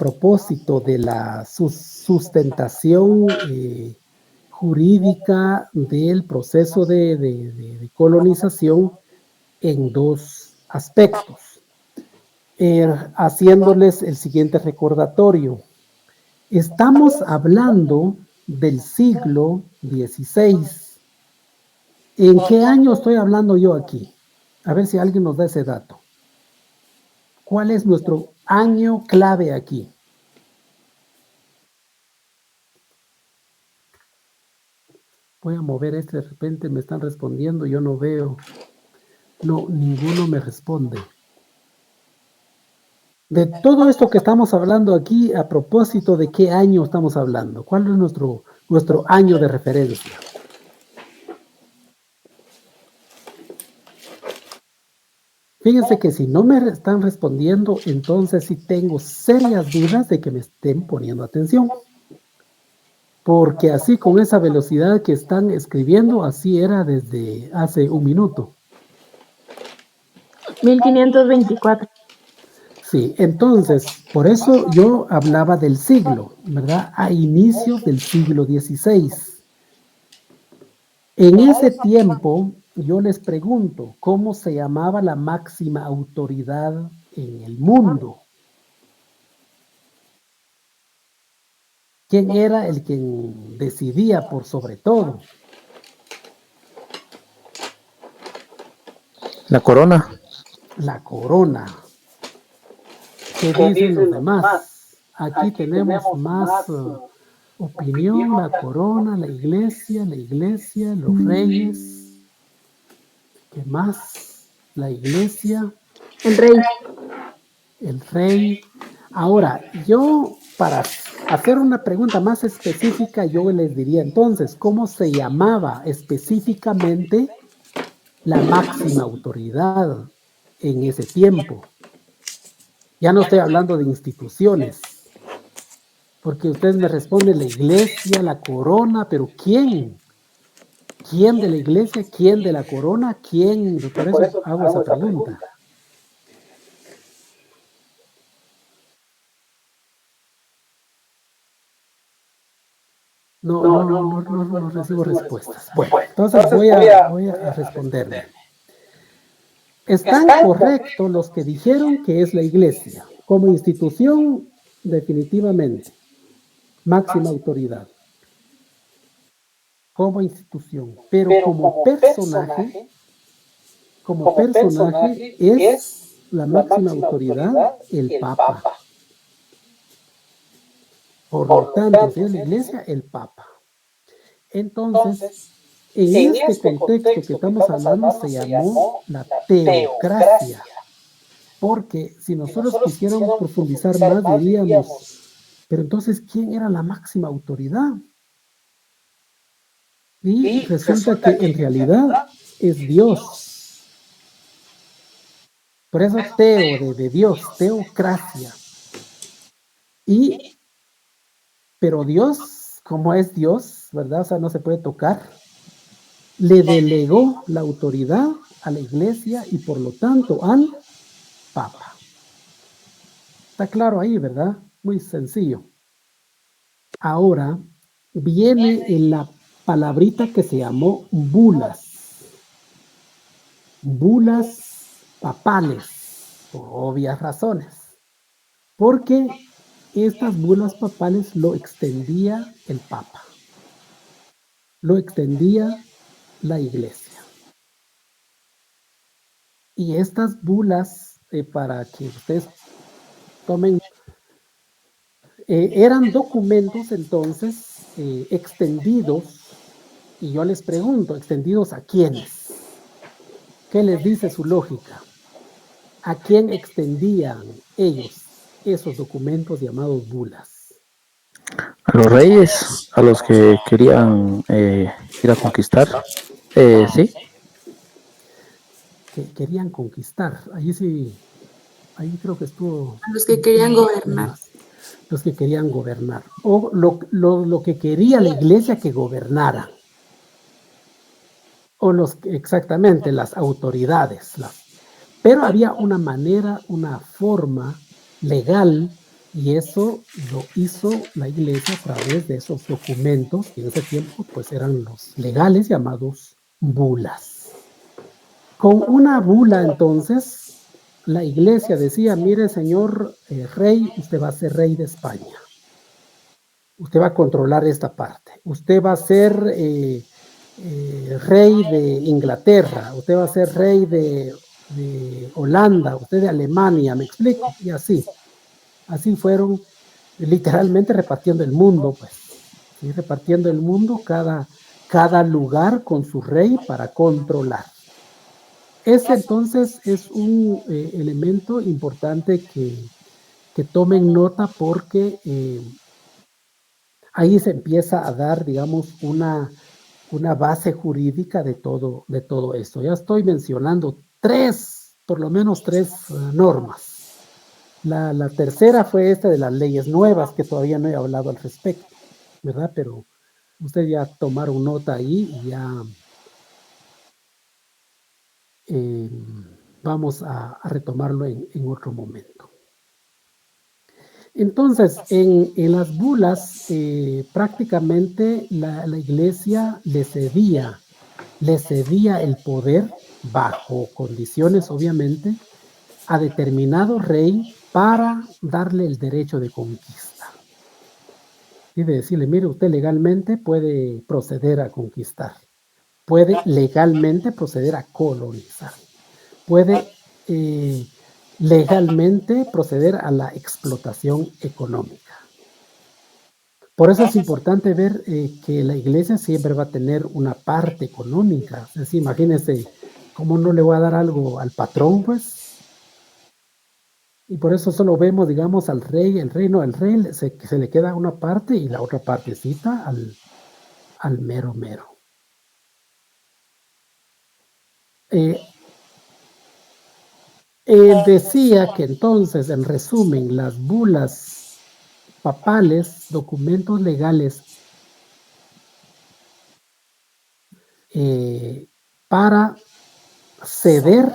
propósito de la sustentación jurídica del proceso de colonización en dos aspectos, haciéndoles el siguiente recordatorio. Estamos hablando del siglo XVI. ¿En qué año estoy hablando yo aquí? A ver si alguien nos da ese dato. ¿Cuál es nuestro año clave aquí? Voy a mover de repente me están respondiendo, yo no veo. No, ninguno me responde. De todo esto que estamos hablando aquí, a propósito de qué año estamos hablando, ¿cuál es nuestro año de referencia? Fíjense que si no me están respondiendo, entonces sí tengo serias dudas de que me estén poniendo atención. Porque así con esa velocidad que están escribiendo, así era desde hace un minuto. 1524. Sí, entonces, por eso yo hablaba del siglo, ¿verdad? A inicios del siglo XVI. En ese tiempo, yo les pregunto, ¿cómo se llamaba la máxima autoridad en el mundo? ¿Quién era el que decidía por sobre todo? La corona. La corona. ¿Qué dicen los demás? Aquí tenemos más opinión, la corona, la iglesia, los reyes. ¿Qué más? La iglesia. El rey. El rey. Ahora, yo para hacer una pregunta más específica, yo les diría entonces, ¿cómo se llamaba específicamente la máxima autoridad en ese tiempo? Ya no estoy hablando de instituciones, porque ustedes me responden la iglesia, la corona, pero ¿quién? ¿Quién de la iglesia? ¿Quién de la corona? ¿Quién? Por eso hago esa pregunta. No recibo respuestas. Bueno, entonces voy a responderle. Están correctos los que dijeron que es la iglesia. Como institución, definitivamente. Máxima autoridad. Como institución. Pero como personaje es la máxima autoridad el Papa. Por lo tanto, si es la iglesia, el Papa. Entonces, en este contexto que estamos hablando se llamó la teocracia. Porque si nosotros quisiéramos profundizar más, diríamos, pero entonces, ¿quién era la máxima autoridad? Y resulta que en realidad es Dios. Por eso teo de Dios, teocracia. Pero Dios, como es Dios, ¿verdad? O sea, no se puede tocar. Le delegó la autoridad a la iglesia y por lo tanto al Papa. Está claro ahí, ¿verdad? Muy sencillo. Ahora viene en la palabrita que se llamó bulas. Bulas papales, por obvias razones. Porque estas bulas papales lo extendía el Papa. Lo extendía la iglesia. Y estas bulas, para que ustedes tomen, eran documentos entonces extendidos, y yo les pregunto, ¿extendidos a quiénes? ¿Qué les dice su lógica? ¿A quién extendían ellos esos documentos llamados bulas? A los reyes, a los que querían ir a conquistar. Sí. Que querían conquistar. Ahí creo que estuvo. A los que querían gobernar. Los que querían gobernar. O lo que quería la iglesia que gobernara. O exactamente, las autoridades. Pero había una manera, una forma legal Y eso lo hizo la iglesia a través de esos documentos que en ese tiempo pues eran los legales llamados bulas. Con una bula entonces la iglesia decía, mire señor rey, usted va a ser rey de España. Usted va a controlar esta parte. Usted va a ser rey de Inglaterra. Usted va a ser rey de Holanda. Usted de Alemania, me explico. Y así. Así fueron literalmente repartiendo el mundo, pues. ¿Sí? Repartiendo el mundo, cada lugar con su rey para controlar. Ese entonces es un elemento importante que tomen nota porque ahí se empieza a dar, digamos, una base jurídica de todo esto. Ya estoy mencionando por lo menos tres normas. La tercera fue esta de las leyes nuevas, que todavía no he hablado al respecto, ¿verdad? Pero ustedes ya tomaron nota ahí y ya vamos a retomarlo en otro momento. Entonces, en las bulas, prácticamente la iglesia le cedía el poder, bajo condiciones obviamente, a determinado rey para darle el derecho de conquista. Y de decirle, mire, usted legalmente puede proceder a conquistar, puede legalmente proceder a colonizar, puede legalmente proceder a la explotación económica. Por eso es importante ver que la iglesia siempre va a tener una parte económica. Es decir, imagínense, ¿cómo no le voy a dar algo al patrón, pues? Y por eso solo vemos, digamos, al rey, el rey se le queda una parte y la otra partecita al mero mero. Él decía que entonces, en resumen, las bulas papales, documentos legales para ceder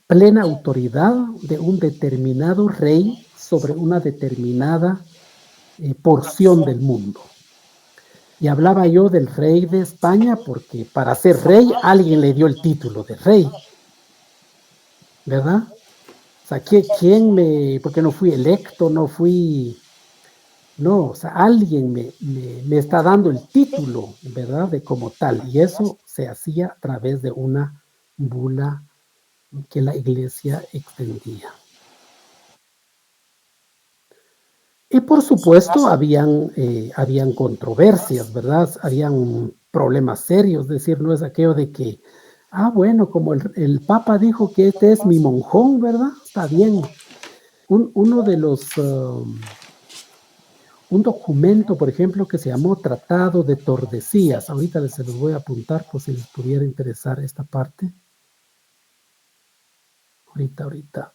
plena autoridad de un determinado rey sobre una determinada porción del mundo. Y hablaba yo del rey de España porque para ser rey alguien le dio el título de rey, ¿verdad? O sea, porque no fui electo, no, o sea, alguien me está dando el título, ¿verdad? De como tal. Y eso se hacía a través de una bula que la iglesia extendía. Y por supuesto habían controversias, ¿verdad? Habían problemas serios, es decir, no es aquello de que, bueno, como el Papa dijo que este es mi monjón, ¿verdad? Está bien. Uno de los, un documento, por ejemplo, que se llamó Tratado de Tordesillas, ahorita se los voy a apuntar por si les pudiera interesar esta parte. Ahorita.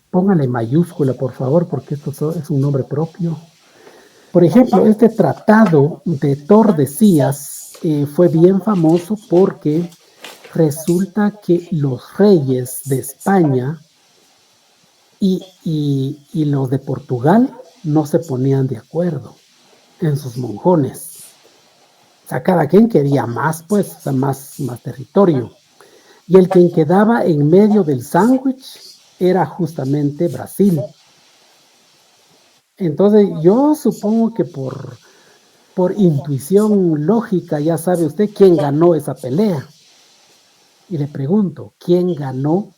Póngale mayúscula, por favor, porque esto es un nombre propio. Por ejemplo, este Tratado de Tordesillas fue bien famoso porque resulta que los reyes de España y los de Portugal no se ponían de acuerdo en sus monjones. O sea, cada quien quería más, pues, o sea, más territorio. Y el quien quedaba en medio del sándwich era justamente Brasil. Entonces, yo supongo que por intuición lógica ya sabe usted quién ganó esa pelea. Y le pregunto, ¿quién ganó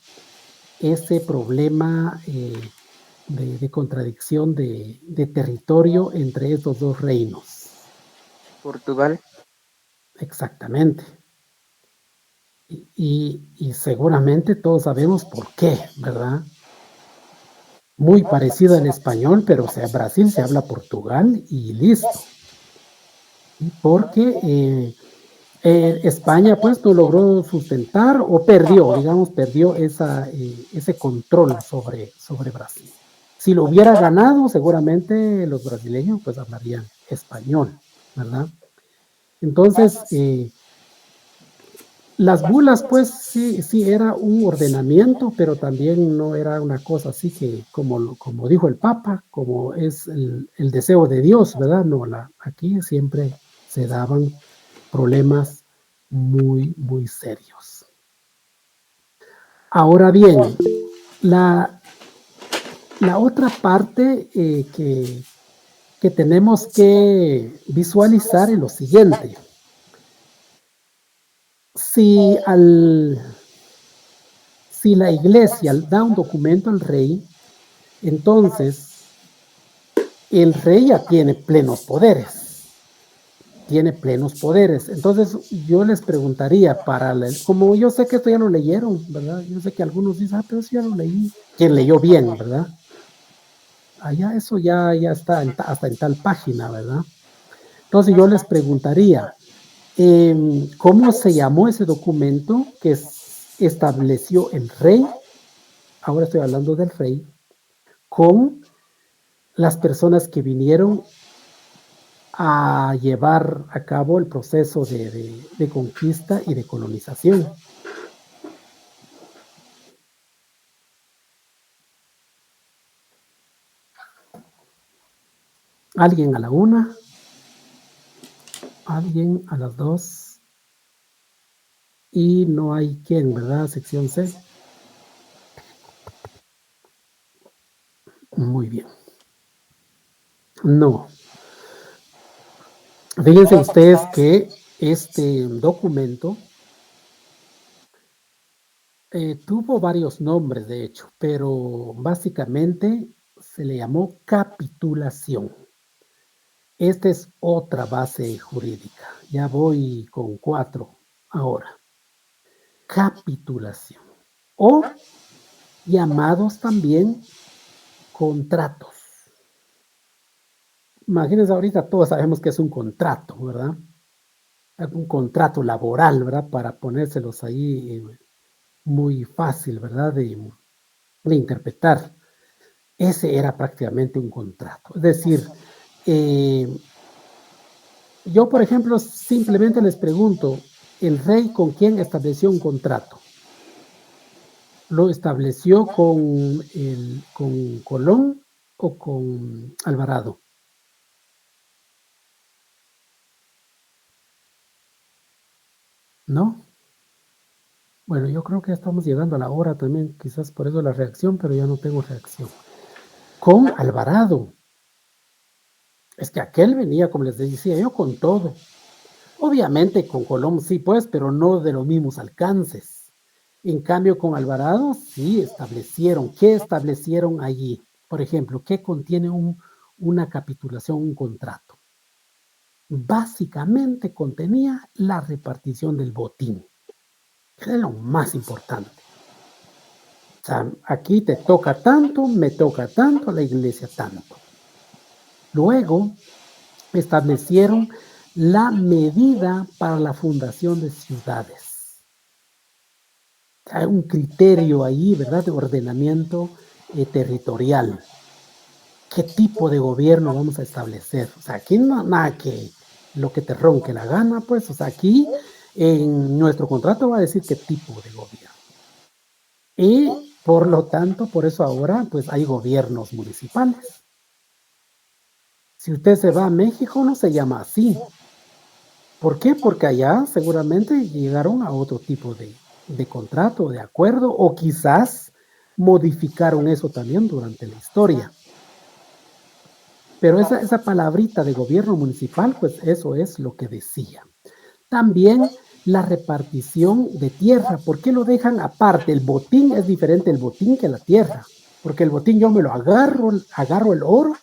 ese problema de contradicción de territorio entre estos dos reinos? Portugal. Exactamente. Y seguramente todos sabemos por qué, ¿verdad? Muy parecido al español, pero o sea, Brasil se habla Portugal y listo. Porque España pues no logró sustentar o perdió ese control sobre Brasil. Si lo hubiera ganado, seguramente los brasileños pues hablarían español, ¿verdad? Entonces, Las bulas, pues sí era un ordenamiento, pero también no era una cosa así que, como dijo el Papa, como es el deseo de Dios, ¿verdad? No, aquí siempre se daban problemas muy, muy serios. Ahora bien, la otra parte que tenemos que visualizar es lo siguiente. Si la iglesia da un documento al rey, entonces el rey ya tiene plenos poderes. Tiene plenos poderes. Entonces yo les preguntaría, como yo sé que esto ya lo leyeron, ¿verdad? Yo sé que algunos dicen, pero eso ya lo leí. Quien leyó bien, ¿verdad? Allá eso ya está hasta en tal página, ¿verdad? Entonces yo les preguntaría, ¿cómo se llamó ese documento que estableció el rey? Ahora estoy hablando del rey, con las personas que vinieron a llevar a cabo el proceso de conquista y de colonización. Alguien a la 1, alguien a las 2, y no hay quien, ¿verdad? Sección C. Muy bien. No. Fíjense ustedes que este documento tuvo varios nombres, de hecho, pero básicamente se le llamó capitulación. Esta es otra base jurídica. Ya voy con 4 ahora. Capitulación. O llamados también contratos. Imagínense, ahorita todos sabemos que es un contrato, ¿verdad? Un contrato laboral, ¿verdad? Para ponérselos ahí muy fácil, ¿verdad? De interpretar. Ese era prácticamente un contrato. Es decir, yo, por ejemplo, simplemente les pregunto, ¿el rey con quién estableció un contrato? ¿Lo estableció con Colón o con Alvarado? ¿No? Bueno, yo creo que ya estamos llegando a la hora también, quizás por eso la reacción, pero ya no tengo reacción. Con Alvarado. Es que aquel venía, como les decía yo, con todo. Obviamente con Colón sí, pues, pero no de los mismos alcances. En cambio, con Alvarado sí establecieron. ¿Qué establecieron allí? Por ejemplo, ¿qué contiene una capitulación, un contrato? Básicamente contenía la repartición del botín. Que es lo más importante. O sea, aquí te toca tanto, me toca tanto, la iglesia tanto. Luego establecieron la medida para la fundación de ciudades. Hay un criterio ahí, ¿verdad?, de ordenamiento territorial. ¿Qué tipo de gobierno vamos a establecer? O sea, aquí no nada que lo que te ronque la gana, pues, o sea, aquí en nuestro contrato va a decir qué tipo de gobierno. Y por lo tanto, por eso ahora, pues, hay gobiernos municipales. Si usted se va a México, no se llama así. ¿Por qué? Porque allá seguramente llegaron a otro tipo de contrato, de acuerdo, o quizás modificaron eso también durante la historia. Pero esa palabrita de gobierno municipal, pues eso es lo que decía. También la repartición de tierra. ¿Por qué lo dejan aparte? El botín es diferente el botín que la tierra. Porque el botín yo me lo agarro el oro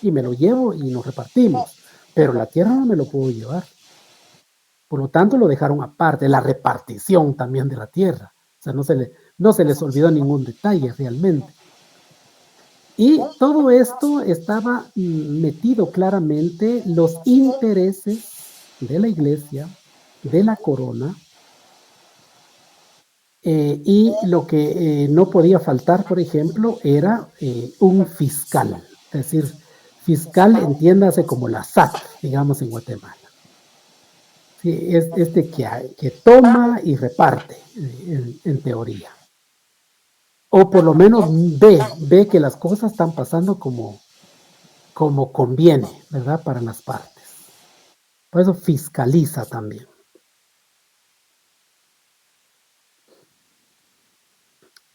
y me lo llevo y nos repartimos. Pero la tierra no me lo puedo llevar. Por lo tanto, lo dejaron aparte, la repartición también de la tierra. O sea, no se les olvidó ningún detalle realmente. Y todo esto estaba metido claramente los intereses de la iglesia, de la corona, y lo que no podía faltar, por ejemplo, era un fiscal. Es decir, fiscal entiéndase como la SAT, digamos, en Guatemala. Sí, es este que toma y reparte, en teoría. O por lo menos ve que las cosas están pasando como conviene, ¿verdad? Para las partes. Por eso fiscaliza también.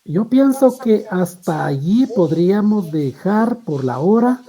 Yo pienso que hasta allí podríamos dejar por la hora.